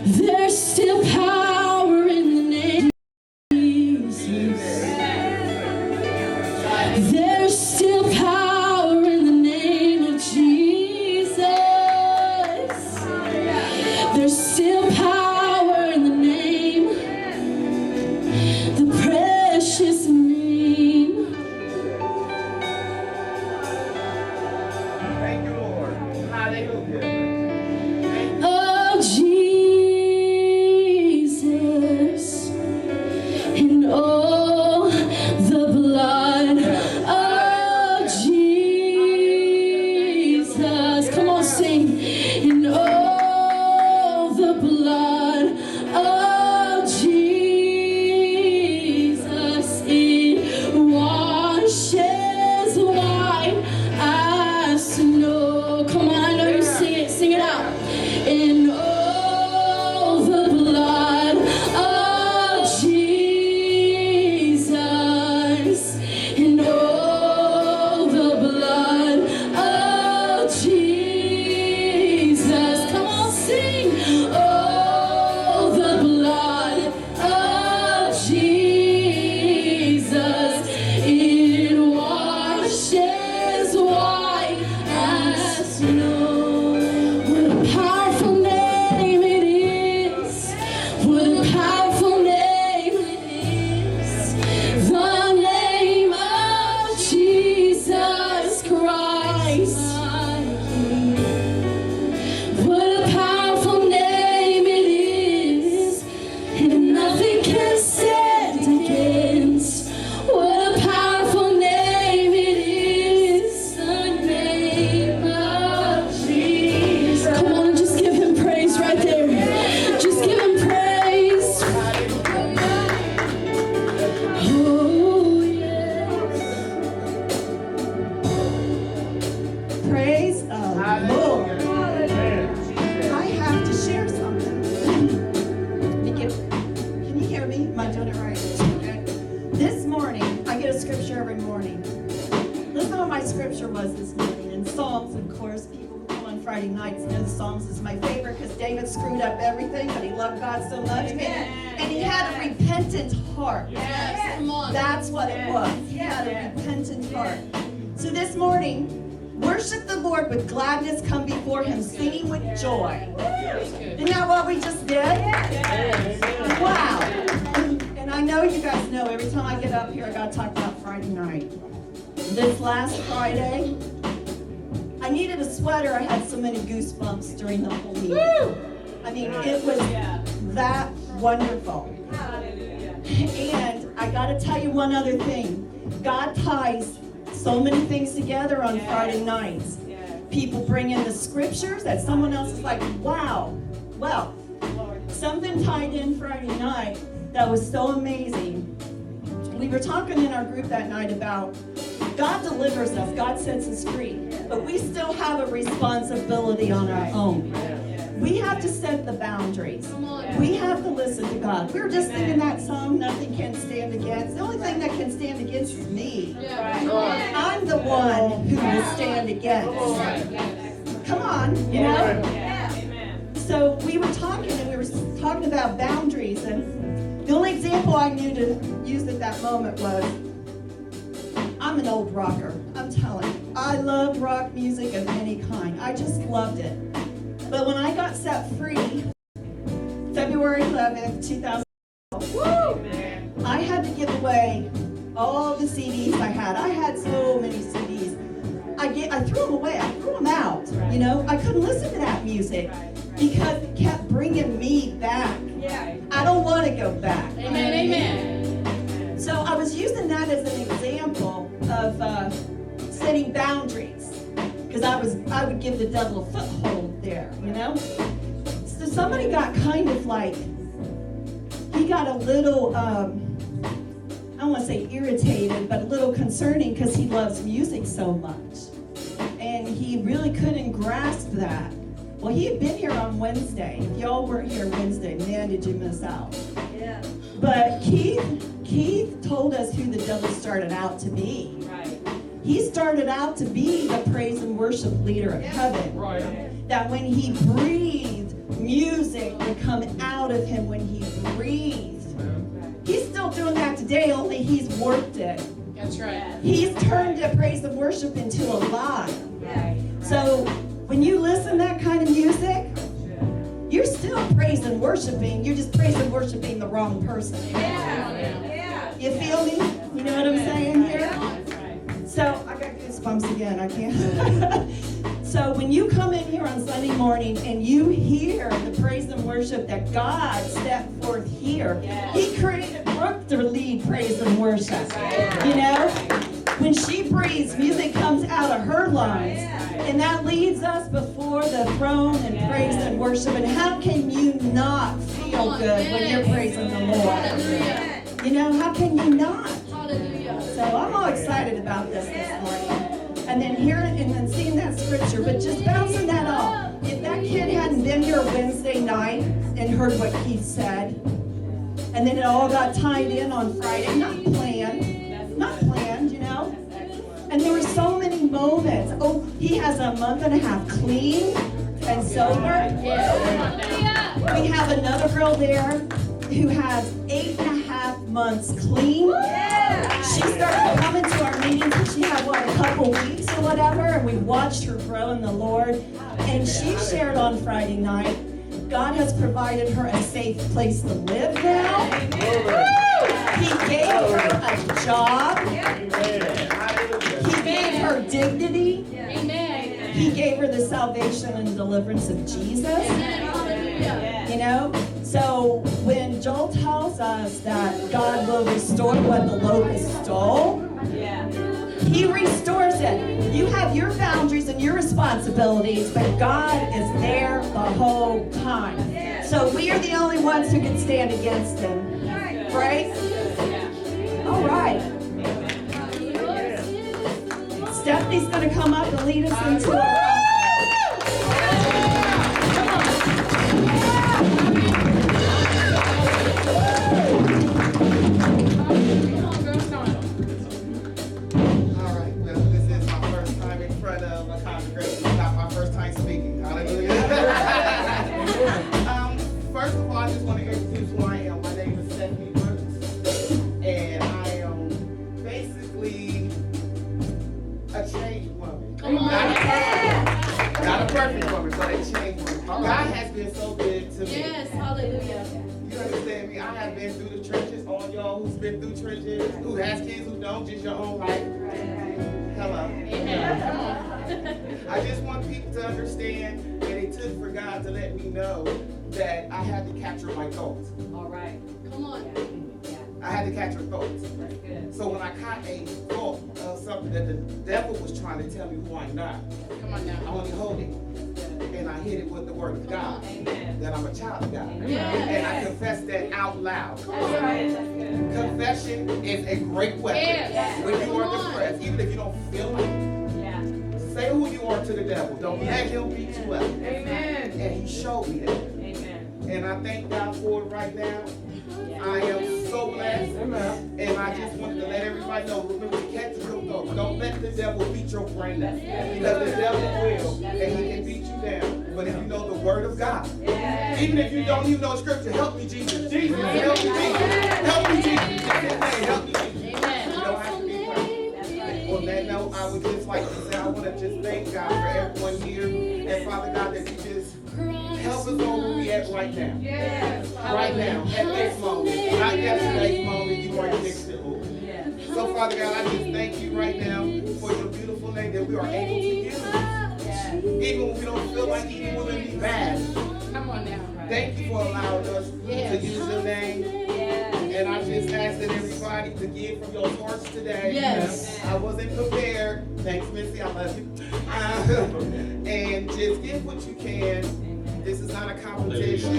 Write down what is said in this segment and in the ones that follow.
There's still power in the name of Jesus. There's still power in the name of Jesus. There's still power in the name, the precious name. Thank you, Lord. Hallelujah. Oh, Jesus, and oh, the blood of Jesus. Come on, sing. And oh, the blood of Jesus, it washes white as snow. Come on, I know you sing it. Sing it out. And oh, the blood of Jesus. And oh, the blood of Jesus. Come on, sing. Oh, the blood of Jesus. It washes white as snow. What a powerful name it is. What a powerful name it is. The name of Jesus Christ. What a powerful name it is. And nothing can stand against. What a powerful name it is. The name of Jesus. Come on and just give him praise right there. Just give him praise. Oh, yes. Praise the Lord. Hallelujah. I have to share something. Can you hear me? Am I doing it right? Okay. This morning, I get a scripture every morning. Listen to what my scripture was this morning. In Psalms, of course, people who come on Friday nights know the Psalms is my favorite because David screwed up everything, but he loved God so much. And he had a repentant heart. Yes, come on. That's what it was. He had a repentant heart. So this morning, worship the Lord with gladness, come before him, singing with joy. Isn't that what we just did? Wow. And I know you guys know every time I get up here, I got to talk about Friday night. This last Friday, I needed a sweater. I had so many goosebumps during the whole meeting. I mean, it was that wonderful. And I got to tell you one other thing. God ties so many things together on Friday nights. People bring in the scriptures that someone else is like, wow. Well, something tied in Friday night that was so amazing. We were talking in our group that night about God delivers us, God sets us free, but we still have a responsibility on our own. We have to set the boundaries. We have to listen to God. We were just singing that song, Nothing Can Stand Against. The only thing that can stand against is me. I'm the one who will stand against. Come on, you know? So we were talking, and we were talking about boundaries, and the only example I knew to use at that moment was, I'm an old rocker, I'm telling you. I love rock music of any kind. I just loved it. But when I got set free, February 11th, 2012, I had to give away all the CDs I had. I had so many CDs. I threw them away. I threw them out. You know, I couldn't listen to that music because it kept bringing me back. I don't want to go back. Amen, amen. So I was using that as an example of setting boundaries, because I would give the devil a foothold there, you know. So somebody got kind of like, he got a little, I don't want to say irritated, but a little concerning because he loves music so much, and he really couldn't grasp that. Well, he had been here on Wednesday. If y'all weren't here Wednesday, man, did you miss out. Yeah. But Keith told us who the devil started out to be. Right. He started out to be the praise and worship leader of heaven. Right. That when he breathed music would come out of him when he breathed. He's still doing that today, only he's worked it. That's right. He's turned it, praise and worship, into a lie. So when you listen to that kind of music, you're still praise and worshiping. You're just praise and worshiping the wrong person. You feel me? You know what I'm saying here? So I got goosebumps again. I can't. So when you come in here on Sunday morning and you hear the praise and worship that God stepped forth here, He created Brooke to lead praise and worship. You know, when she breathes, music comes out of her lungs, and that leads us before the throne in praise and worship. And how can you not feel good when you're praising the Lord? You know, how can you not? So I'm all excited about this morning. And then hearing and then seeing that scripture, but just bouncing that off. If that kid hadn't been here Wednesday night and heard what Keith said, and then it all got tied in on Friday, not planned, you know? And there were so many moments. Oh, he has a month and a half clean and sober. We have another girl there who has 8.5 months clean. She started coming to our meetings and she had, a couple weeks or whatever, and we watched her grow in the Lord. And she shared on Friday night, God has provided her a safe place to live now. He gave her a job. He gave her dignity. He gave her the salvation and deliverance of Jesus. You know? So when Joel tells us that God will restore what the locust stole, He restores it. You have your boundaries and your responsibilities, but God is there the whole time. So we are the only ones who can stand against Him. Right? All right. Stephanie's going to come up and lead us into it. First of all, I just want to introduce who I am. My name is Stephanie Brooks, and I am basically a changed woman. Come on. Not a perfect woman, but a changed woman. God has been so good to me. Yes, hallelujah. You understand me? I have been through the trenches. All y'all who's been through trenches, who has kids, who don't, just your own life. Hello. Amen. I just want people to understand that it took for God to let me know that I had to capture my thoughts. All right. Come on. I had to capture thoughts. So when I caught a thought of something that the devil was trying to tell me who I'm not, Come on I now. only hold it. And I hit it with the word of God. That I'm a child of God. Yes. And I confess that out loud. Come on. Confession is a great weapon. Yes. When you Come are on. depressed, even if you don't feel like it. Say who you are to the devil. Don't let him beat you up. Amen. And he showed me that. Amen. And I thank God for it right now. I am so blessed. And I just wanted to let everybody know, remember to catch your thoughts. Don't let the devil beat your brain up. Because the devil will, and he can beat you down. But if you know the word of God, even if you don't even know scripture, help me, Jesus. Jesus, help me, Jesus. Help me, Jesus. Help me, Jesus. You don't have to be perfect. On that note, I would just like to say, I want to just thank God for everyone here. And Father God, that you just help us on where we at right now. Right now, at this moment. Not yesterday's moment, you already fixed it, Lord. So Father God, I just thank you right now for your beautiful name that we are able to use. Even when we don't feel like eating, we're going to be bad. Come on now. Thank you for allowing us to use your name. And I just ask that everybody to give from your hearts today. Yes. I wasn't prepared. Thanks, Missy. I love you. And just give what you can. This is not a competition.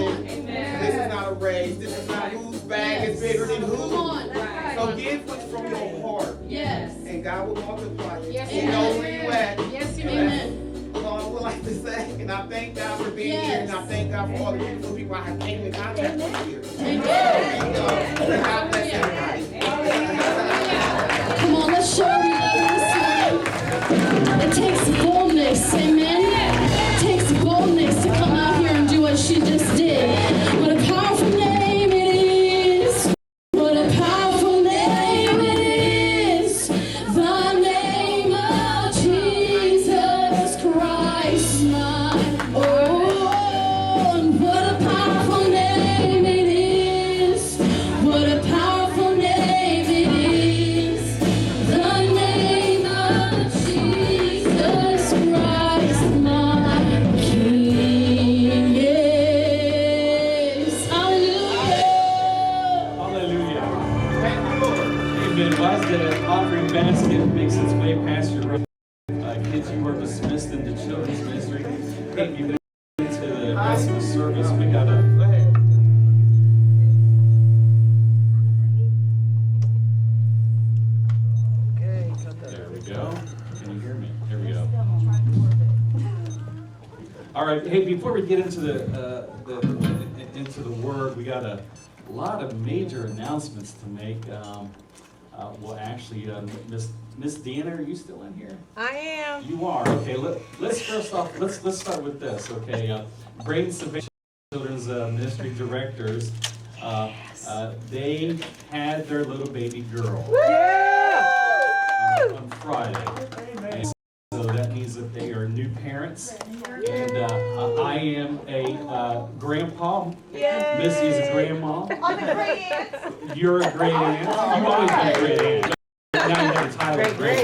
This is not a race. This is not whose bag is bigger than Come whose. on. So give what's from your heart. Yes. And God will multiply it. Yes, He knows where you at. Yes, And amen. that's all I would like to say. And I thank God for being here. And I thank God for all the beautiful people I have came in contact with here. God bless everybody. Come on, let's show we love you this morning. It takes boldness, amen. It takes boldness to come out here and do what she did. the offering basket makes its way past your right, kids, you are dismissed into children's ministry. Hey, you into the rest of the service. We got a. Go ahead. There we go. Can you hear me? There we go. All right. Hey, before we get into the word, we got a lot of major announcements to make. Well, actually, Miss Deanna, are you still in here? I am. You are. Okay. Let's first off. Let's start with this. Okay. Braden Savannah, Children's Ministry Directors. They had their little baby girl. On Friday. And so that means that they are new parents. And I am a grandpa. Missy is a grandma. I'm a great aunt. You're a great aunt. You've always been a great aunt. Now you have a title of great